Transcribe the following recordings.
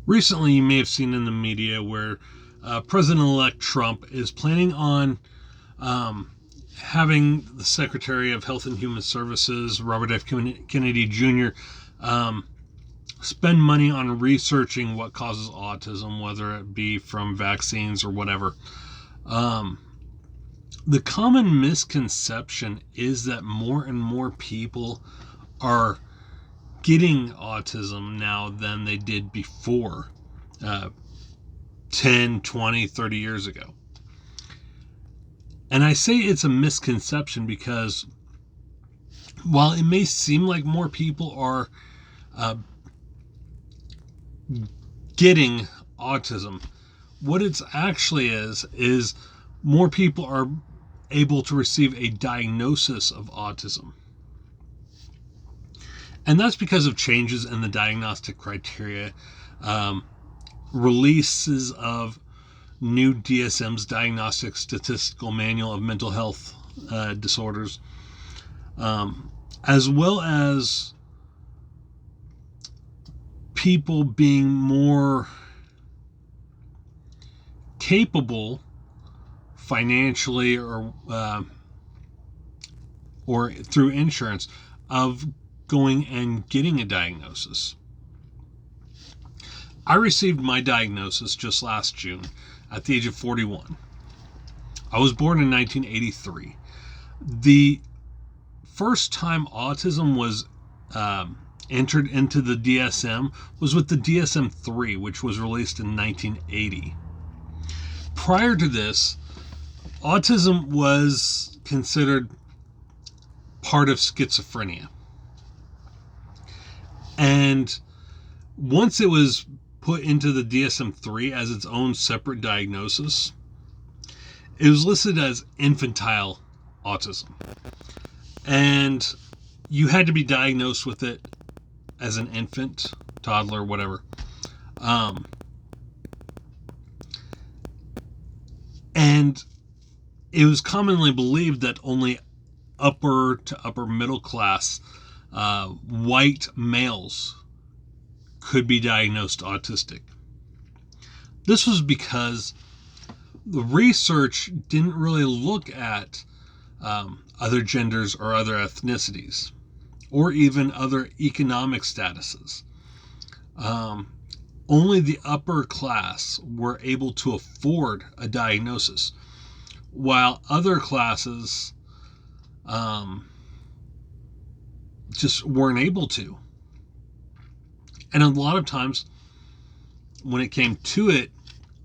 Recently, you may have seen in the media where President-elect Trump is planning on having the Secretary of Health and Human Services, Robert F. Kennedy Jr., spend money on researching what causes autism, whether it be from vaccines or whatever. The common misconception is that more and more people are getting autism now than they did before 10, 20, 30 years ago. And I say it's a misconception because while it may seem like more people are getting autism, what it actually is more people are able to receive a diagnosis of autism. And that's because of changes in the diagnostic criteria, releases of new DSM's Diagnostic Statistical Manual of Mental Health Disorders, as well as people being more capable financially or through insurance of going and getting a diagnosis. I received my diagnosis just last June at the age of 41. I was born in 1983. The first time autism was entered into the DSM was with the DSM-3, which was released in 1980. Prior to this, autism was considered part of schizophrenia. And once it was put into the DSM-3 as its own separate diagnosis, it was listed as infantile autism. And you had to be diagnosed with it as an infant, toddler, whatever. And it was commonly believed that only upper to upper middle class white males could be diagnosed autistic. This was because the research didn't really look at other genders or other ethnicities, or even other economic statuses. Only the upper class were able to afford a diagnosis, while other classes just weren't able to. And a lot of times, when it came to it,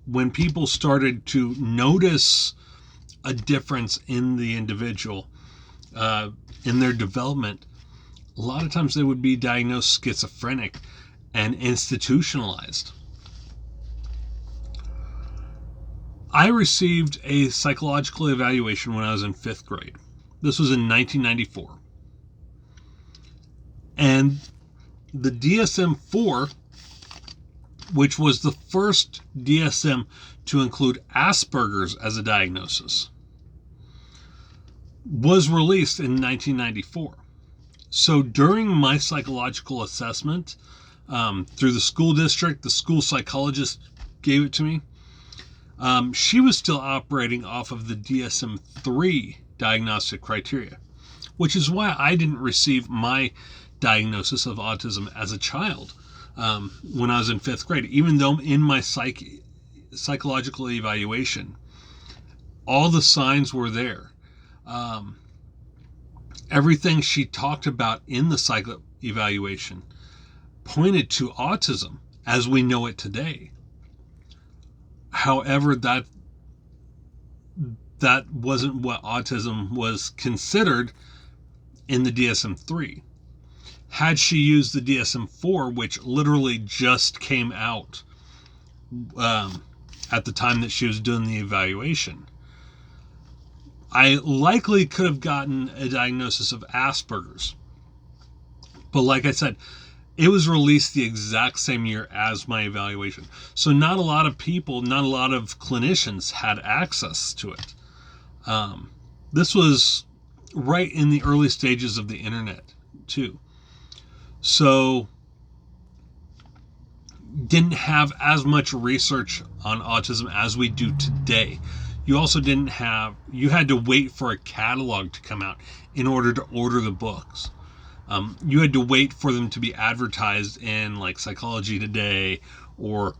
when people started to notice a difference in the individual, in their development, a lot of times they would be diagnosed schizophrenic and institutionalized. I received a psychological evaluation when I was in 5th grade. This was in 1994. And the DSM-4, which was the first DSM to include Asperger's as a diagnosis, was released in 1994. So during my psychological assessment, through the school district, the school psychologist gave it to me. She was still operating off of the DSM-3 diagnostic criteria, which is why I didn't receive my diagnosis of autism as a child when I was in 5th grade, even though in my psychological evaluation, all the signs were there. Everything she talked about in the psych evaluation pointed to autism as we know it today. However, that wasn't what autism was considered in the DSM-3. Had she used the DSM-4, which literally just came out at the time that she was doing the evaluation, I likely could have gotten a diagnosis of Asperger's. But like I said, it was released the exact same year as my evaluation. So not a lot of people, not a lot of clinicians had access to it. This was right in the early stages of the internet, too. So didn't have as much research on autism as we do today. You also didn't have, you had to wait for a catalog to come out in order to order the books. You had to wait for them to be advertised in like Psychology Today or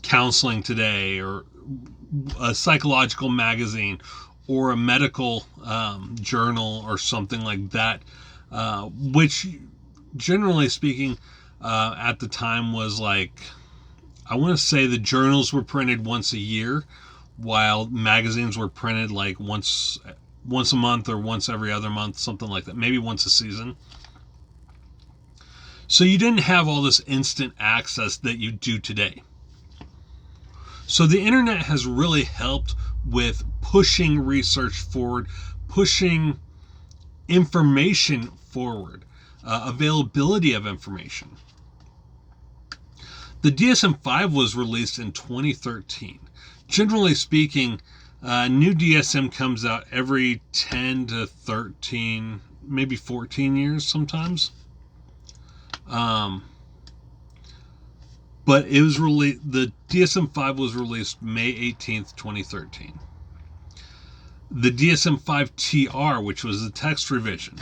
Counseling Today or a psychological magazine or a medical journal or something like that, which generally speaking at the time was like, I want to say the journals were printed once a year, while magazines were printed like once a month or once every other month, something like that, maybe once a season. So you didn't have all this instant access that you do today. So the internet has really helped with pushing research forward, pushing information forward, availability of information. The DSM-5 was released in 2013. Generally speaking, new DSM comes out every 10 to 13, maybe 14 years sometimes. But it was the DSM-5 was released May 18th, 2013. The DSM-5 TR, which was the text revision,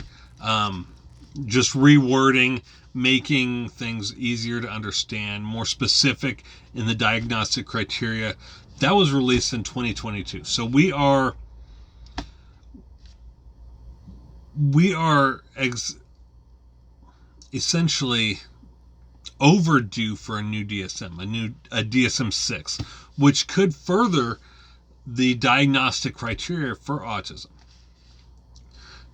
just rewording, making things easier to understand, more specific in the diagnostic criteria, that was released in 2022. So we are essentially overdue for a new DSM, a DSM-6, which could further the diagnostic criteria for autism.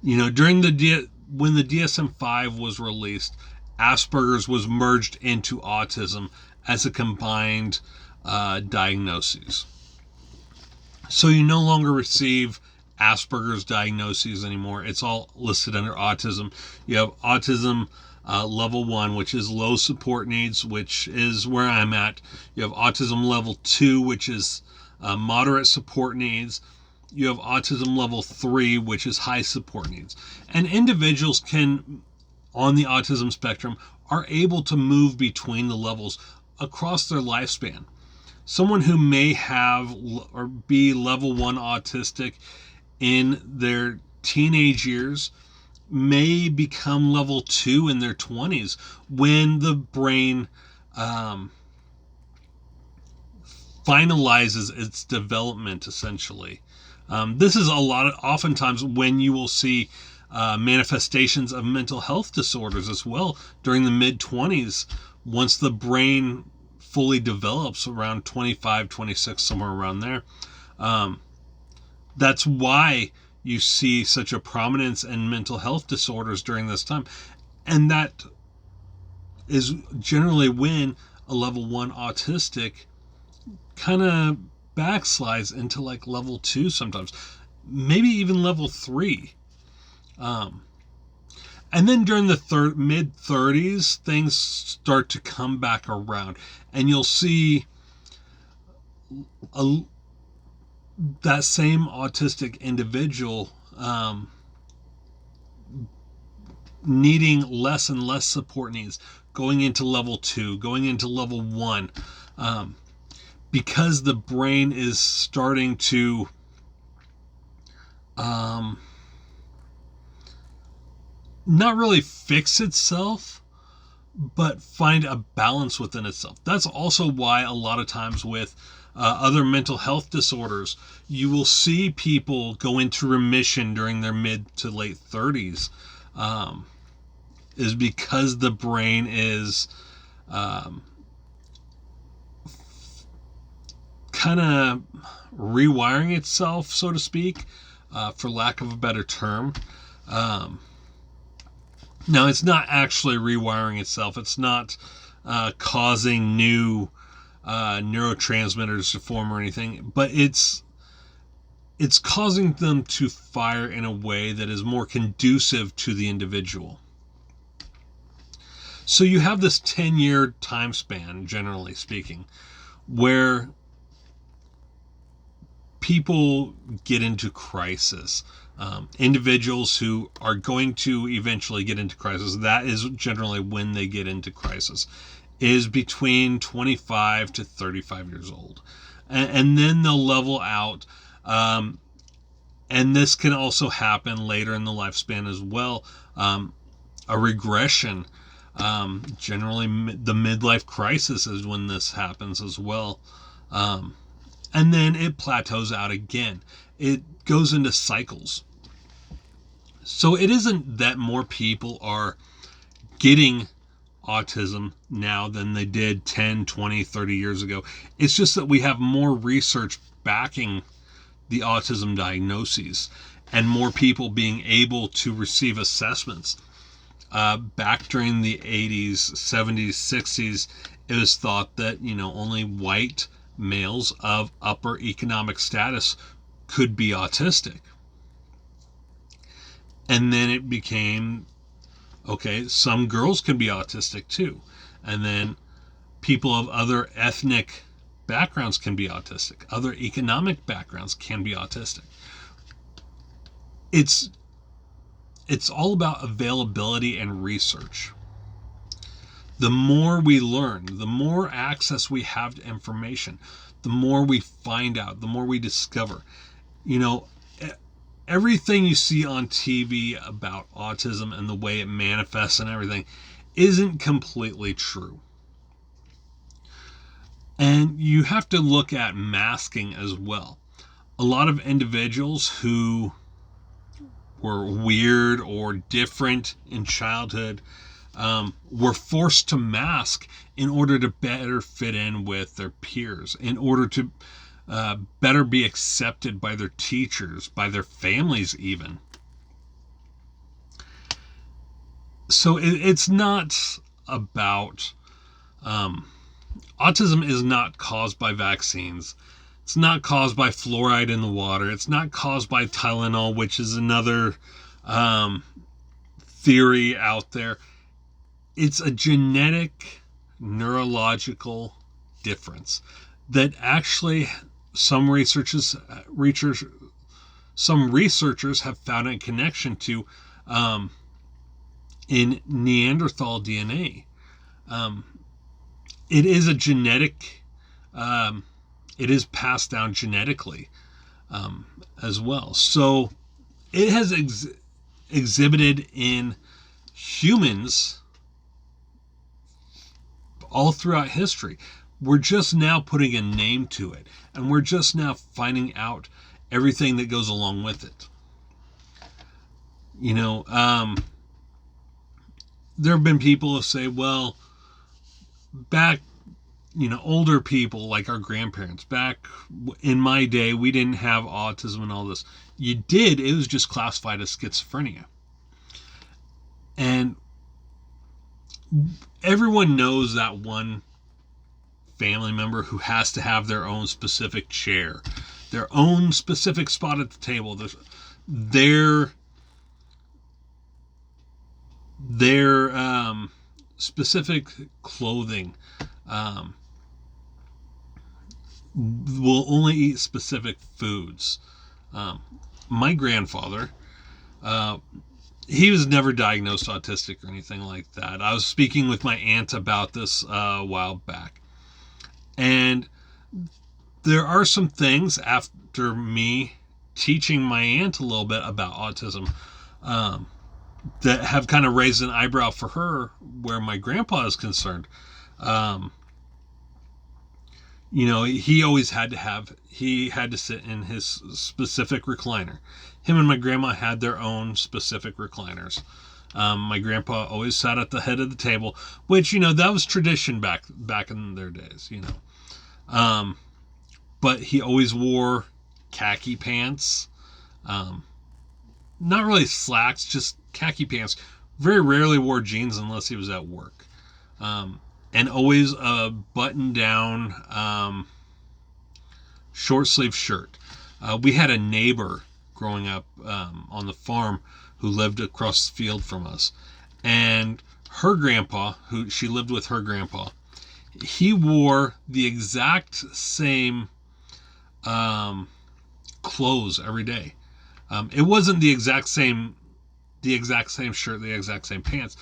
You know, when the DSM-5 was released, Asperger's was merged into autism as a combined diagnosis. So you no longer receive Asperger's diagnoses anymore. It's all listed under autism. You have autism level 1, which is low support needs, which is where I'm at. You have autism level 2, which is moderate support needs. You have autism level 3, which is high support needs. And individuals on the autism spectrum, are able to move between the levels across their lifespan. Someone who may have or be level 1 autistic in their teenage years may become level 2 in their 20s when the brain finalizes its development, essentially. This is oftentimes when you will see manifestations of mental health disorders as well during the mid-20s, once the brain fully develops around 25, 26, somewhere around there. That's why you see such a prominence in mental health disorders during this time. And that is generally when a level 1 autistic kind of backslides into like level 2 sometimes, maybe even level 3. And then during the mid-30s, things start to come back around, and you'll see that same autistic individual needing less and less support needs, going into level 2, going into level 1, because the brain is starting to not really fix itself, but find a balance within itself. That's also why a lot of times with other mental health disorders, you will see people go into remission during their mid to late 30s, is because the brain is kind of rewiring itself, so to speak, for lack of a better term. Now, it's not actually rewiring itself. It's not causing new neurotransmitters to form or anything, but it's causing them to fire in a way that is more conducive to the individual. So you have this 10-year time span, generally speaking, where people get into crisis. Individuals who are going to eventually get into crisis, that is generally when they get into crisis. is between 25 to 35 years old. And then they'll level out. And this can also happen later in the lifespan as well. A regression. Generally, the midlife crisis is when this happens as well. And then it plateaus out again. It goes into cycles. So it isn't that more people are getting autism now than they did 10, 20, 30 years ago. It's just that we have more research backing the autism diagnoses and more people being able to receive assessments. Back during the 80s, 70s, 60s, it was thought that, only white males of upper economic status could be autistic. And then it became, okay, some girls can be autistic too. And then people of other ethnic backgrounds can be autistic. Other economic backgrounds can be autistic. It's all about availability and research. The more we learn, the more access we have to information, the more we find out, the more we discover. Everything you see on TV about autism and the way it manifests and everything isn't completely true. And you have to look at masking as well. A lot of individuals who were weird or different in childhood were forced to mask in order to better fit in with their peers, in order to better be accepted by their teachers, by their families even. So it's not about... autism is not caused by vaccines. It's not caused by fluoride in the water. It's not caused by Tylenol, which is another theory out there. It's a genetic neurological difference that actually some researchers have found a connection to in Neanderthal DNA. It is a genetic, it is passed down genetically as well. So it has exhibited in humans all throughout history. We're just now putting a name to it, and we're just now finding out everything that goes along with it. There have been people who say, well, back, older people like our grandparents, back in my day, we didn't have autism and all this. You did, it was just classified as schizophrenia. And everyone knows that one family member who has to have their own specific chair, their own specific spot at the table, their specific clothing, will only eat specific foods. My grandfather, he was never diagnosed autistic or anything like that. I was speaking with my aunt about this a while back. And there are some things after me teaching my aunt a little bit about autism that have kind of raised an eyebrow for her where my grandpa is concerned. He always had to sit in his specific recliner. Him and my grandma had their own specific recliners. My grandpa always sat at the head of the table, which, that was tradition back in their days, but he always wore khaki pants, not really slacks, just khaki pants. Very rarely wore jeans unless he was at work. And always a button-down short sleeve shirt. We had a neighbor growing up on the farm who lived across the field from us. And her grandpa, she lived with her grandpa, he wore the exact same clothes every day. It wasn't the exact same shirt, the exact same pants.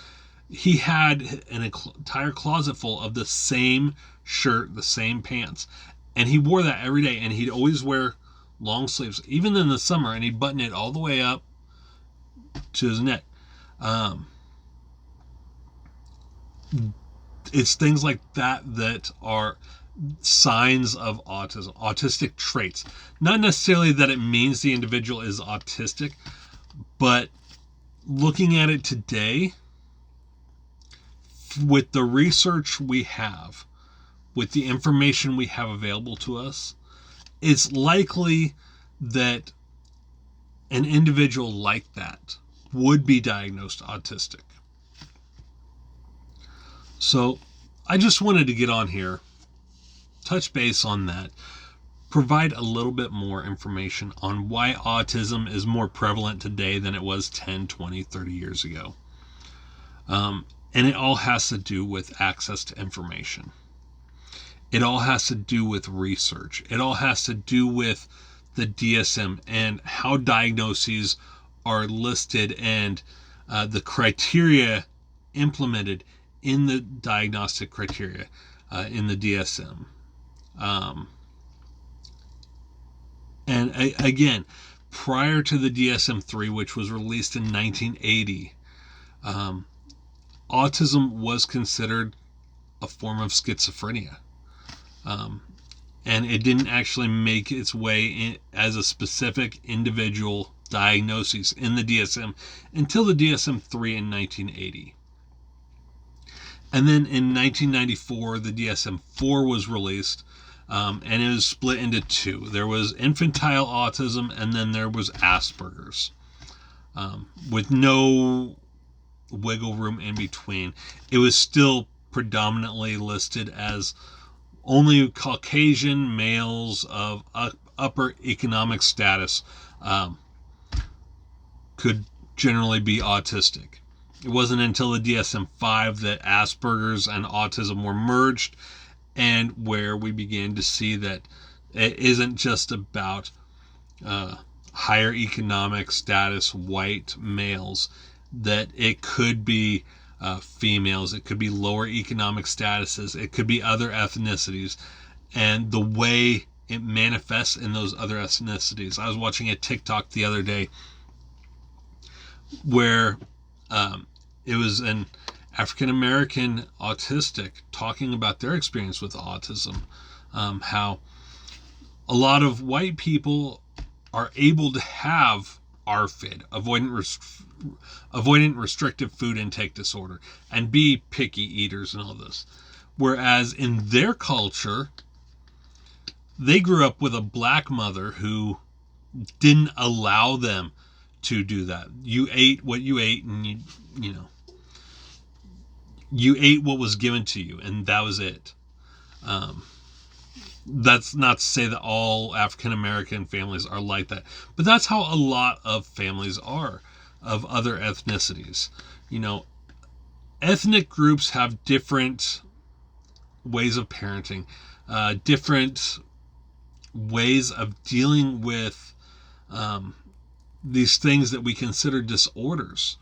he had an entire closet full of the same shirt, the same pants, and he wore that every day. And he'd always wear long sleeves, even in the summer, and he'd button it all the way up to his neck. Um, it's things like that that are signs of autism, autistic traits. Not necessarily that it means the individual is autistic, but looking at it today, with the research we have, with the information we have available to us, it's likely that an individual like that would be diagnosed autistic. So I just wanted to get on here, touch base on that, provide a little bit more information on why autism is more prevalent today than it was 10, 20, 30 years ago. And it all has to do with access to information. It all has to do with research. It all has to do with the DSM and how diagnoses are listed and the criteria implemented in the diagnostic criteria in the DSM. And again, prior to the DSM-3, which was released in 1980, autism was considered a form of schizophrenia. And it didn't actually make its way in as a specific individual diagnosis in the DSM until the DSM-3 in 1980. And then in 1994, the DSM-4 was released, and it was split into two. There was infantile autism, and then there was Asperger's, with no wiggle room in between. It was still predominantly listed as only Caucasian males of upper economic status could generally be autistic. It wasn't until the DSM-5 that Asperger's and autism were merged, and where we began to see that it isn't just about higher economic status white males, that it could be females, it could be lower economic statuses, it could be other ethnicities, and the way it manifests in those other ethnicities. I was watching a TikTok the other day where it was an African American autistic talking about their experience with autism, how a lot of white people are able to have ARFID, avoidant restrictive food intake disorder, and be picky eaters and all this. Whereas in their culture, they grew up with a black mother who didn't allow them to do that. You ate what you ate, and you ate what was given to you, and that was it. That's not to say that all African American families are like that, but that's how a lot of families are of other ethnicities. Ethnic groups have different ways of parenting, different ways of dealing with these things that we consider disorders.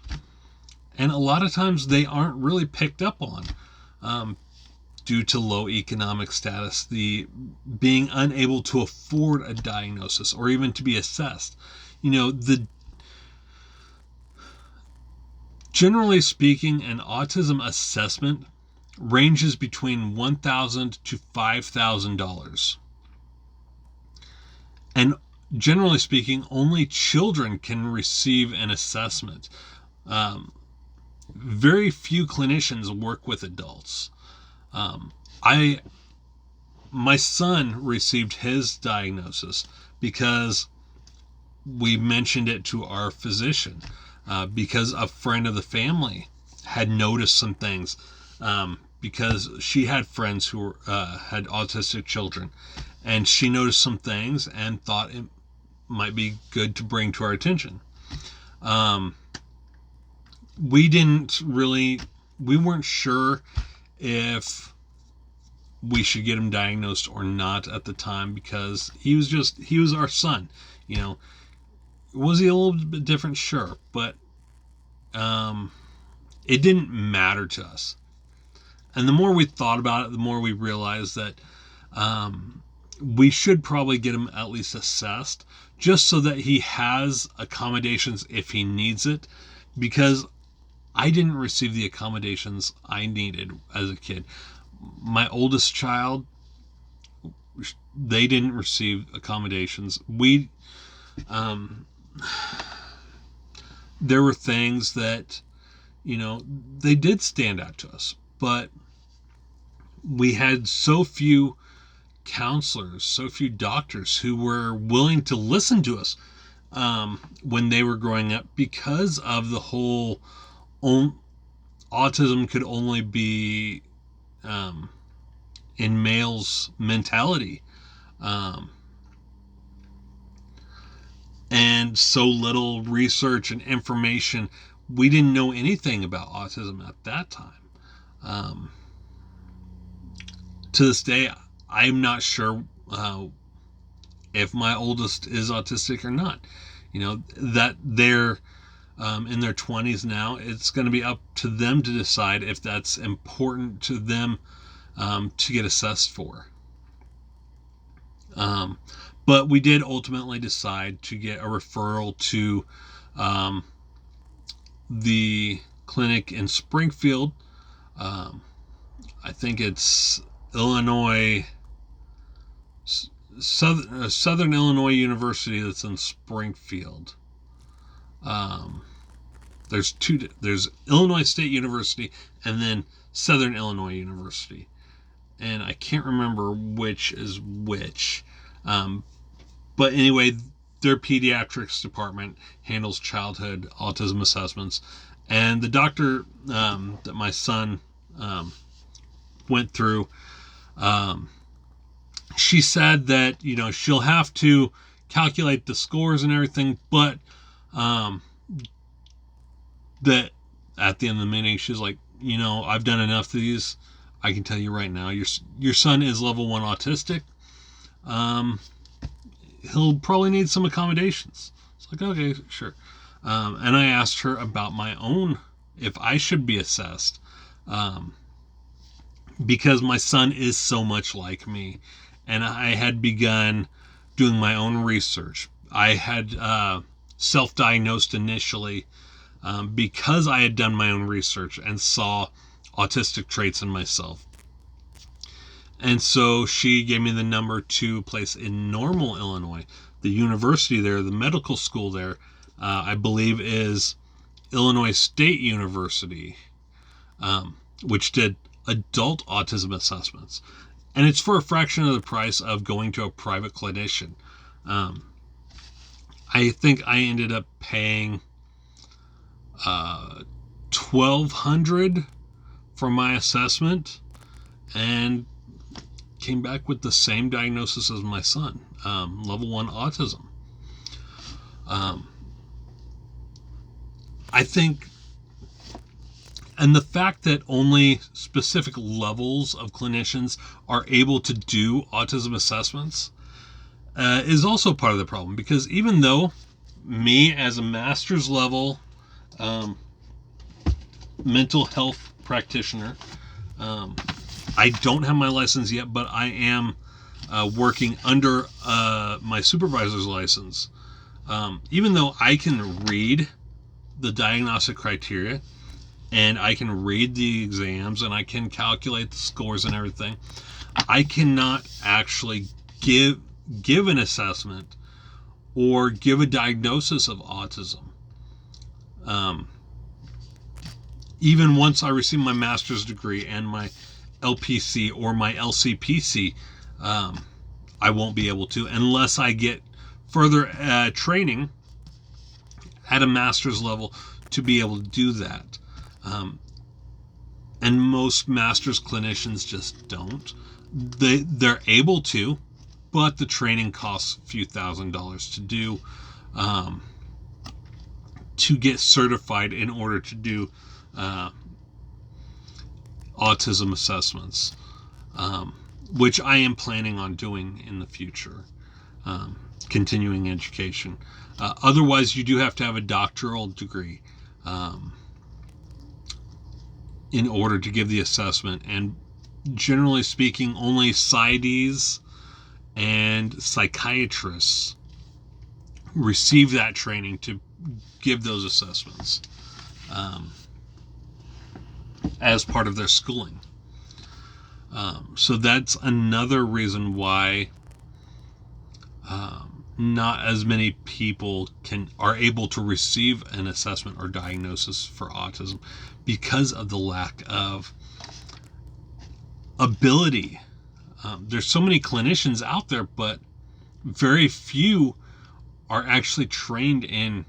And a lot of times they aren't really picked up on due to low economic status, the being unable to afford a diagnosis or even to be assessed. Generally speaking, an autism assessment ranges between $1,000 to $5,000. And generally speaking, only children can receive an assessment. Very few clinicians work with adults. My son received his diagnosis because we mentioned it to our physician, because a friend of the family had noticed some things, because she had friends who had autistic children, and she noticed some things and thought it might be good to bring to our attention. We weren't sure if we should get him diagnosed or not at the time, because he was our son. Was he a little bit different? Sure. But it didn't matter to us. And the more we thought about it, the more we realized that we should probably get him at least assessed, just so that he has accommodations if he needs it, because I didn't receive the accommodations I needed as a kid. My oldest child, they didn't receive accommodations. There were things that, they did stand out to us, but we had so few counselors, so few doctors who were willing to listen to us when they were growing up, because of the whole autism could only be in males mentality, and so little research and information. We didn't know anything about autism at that time. To this day, I'm not sure if my oldest is autistic or not. That they're in their 20s now. It's going to be up to them to decide if that's important to them to get assessed for. But we did ultimately decide to get a referral to the clinic in Springfield. I think it's Illinois, Southern Illinois University, that's in Springfield. There's Illinois State University and then Southern Illinois University, and I can't remember which is which. But anyway, their pediatrics department handles childhood autism assessments, and the doctor that my son went through, she said that she'll have to calculate the scores and everything, but that at the end of the meeting, she's like, I've done enough of these. I can tell you right now, your son is level 1 autistic. He'll probably need some accommodations. It's like, okay, sure. And I asked her about my own, if I should be assessed, because my son is so much like me, and I had begun doing my own research. I had self-diagnosed initially because I had done my own research and saw autistic traits in myself. And so she gave me the number to a place in Normal, Illinois. The university there, the medical school there, I believe is Illinois State University, which did adult autism assessments. And it's for a fraction of the price of going to a private clinician. I think I ended up paying $1,200 for my assessment, and came back with the same diagnosis as my son, level 1 autism. I think, and the fact that only specific levels of clinicians are able to do autism assessments is also part of the problem, because even though me as a master's level mental health practitioner, I don't have my license yet, but I am working under my supervisor's license. Even though I can read the diagnostic criteria, and I can read the exams, and I can calculate the scores and everything, I cannot actually give an assessment or give a diagnosis of autism. Even once I receive my master's degree and my LPC or my LCPC, I won't be able to unless I get further training at a master's level to be able to do that. And most master's clinicians just don't. They're able to, but the training costs a few $1,000s to do, to get certified in order to do autism assessments, which I am planning on doing in the future, continuing education. Otherwise, you do have to have a doctoral degree. in order to give the assessment. And generally speaking, only PsyDs and psychiatrists receive that training to give those assessments as part of their schooling. So that's another reason why not as many people are able to receive an assessment or diagnosis for autism, because of the lack of ability. There's so many clinicians out there, but very few are actually trained in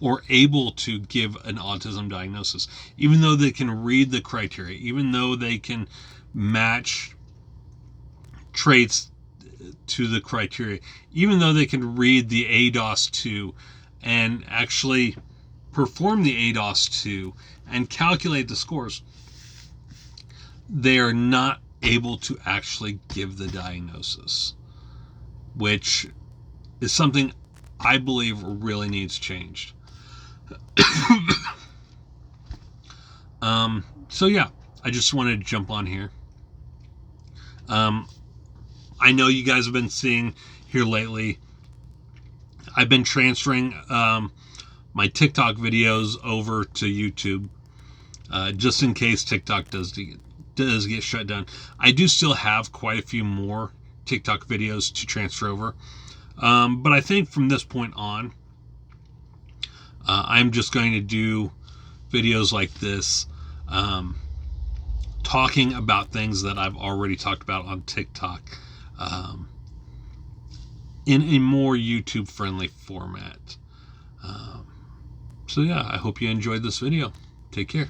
or able to give an autism diagnosis, even though they can read the criteria, even though they can match traits to the criteria, even though they can read the ADOS-2 and actually perform the ADOS-2 and calculate the scores. They are not able to actually give the diagnosis, which is something I believe really needs changed. So yeah, I just wanted to jump on here. I know you guys have been seeing here lately, I've been transferring my TikTok videos over to YouTube, just in case TikTok does get shut down. I do still have quite a few more TikTok videos to transfer over, but I think from this point on, I'm just going to do videos like this, talking about things that I've already talked about on TikTok, in a more YouTube friendly format. So yeah, I hope you enjoyed this video. Take care.